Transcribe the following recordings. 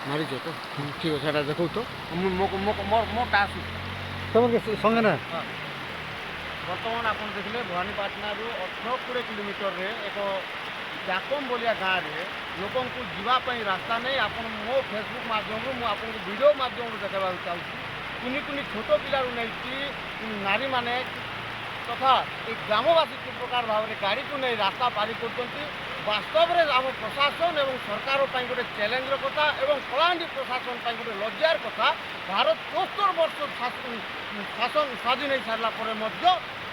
ମାରିଛ ତ ଠିକ୍ ଅଛି ସେଇଟା ଦେଖାଉ ତ ମୋଟା ଆସୁ ତମର ସଙ୍ଗେ ନା ହଁ ବର୍ତ୍ତମାନ ଆପଣ ଦେଖିଲେ ଭବାନୀପାଟଣାରୁ 18-20 କିଲୋମିଟରରେ ଏକ ଜାକମ ବୋଲିଆ ଗାଁରେ ଲୋକଙ୍କୁ ଯିବା ପାଇଁ ରାସ୍ତା ନେଇ ଆପଣ ମୋ ଫେସବୁକ୍ ମାଧ୍ୟମରୁ ମୁଁ ଆପଣଙ୍କୁ ଭିଡ଼ିଓ ମାଧ୍ୟମରୁ ଦେଖାଇବାକୁ ଚାହୁଁଛି କୁନି କୁନି ଛୋଟ ପିଲାରୁ ନେଇକି ନାରୀମାନେ ତଥା ଏ ଗ୍ରାମବାସୀ କି ପ୍ରକାର ଭାବରେ ଗାଡ଼ିକୁ ନେଇ ରାସ୍ତା ପାରି କରୁଛନ୍ତି ବାସ୍ତବରେ ଆମ ପ୍ରଶାସନ ଏବଂ ସରକାର ପାଇଁ ଗୋଟେ ଚ୍ୟାଲେଞ୍ଜର କଥା ଏବଂ କଳାହାଣ୍ଡି ପ୍ରଶାସନ ପାଇଁ ଗୋଟେ ଲଜ୍ଜାର କଥା ଭାରତ 74 ବର୍ଷ ଶାସନ ସ୍ୱାଧୀନ ହେଇସାରିଲା ପରେ ମଧ୍ୟ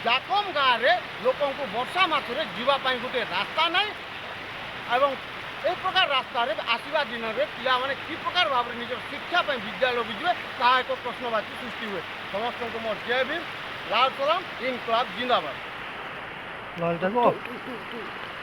ଜାକମ ଗାଁରେ ଲୋକଙ୍କୁ ବର୍ଷା ମାସରେ ଯିବା ପାଇଁ ଗୋଟେ ରାସ୍ତା ନାହିଁ ଏବଂ এই প্রকার রাস্তায় আসবা দিনের পিলামানে কি প্রকার ভাবে নিজের শিক্ষা পাই বিদ্যালয়কে যাবে তাহা এক প্রশ্নবাচী সৃষ্টি হুয়ে সমস্ত মোর জয় ভীম লাল সালাম ইনকলাব জিন্দাবাদ লালটাকে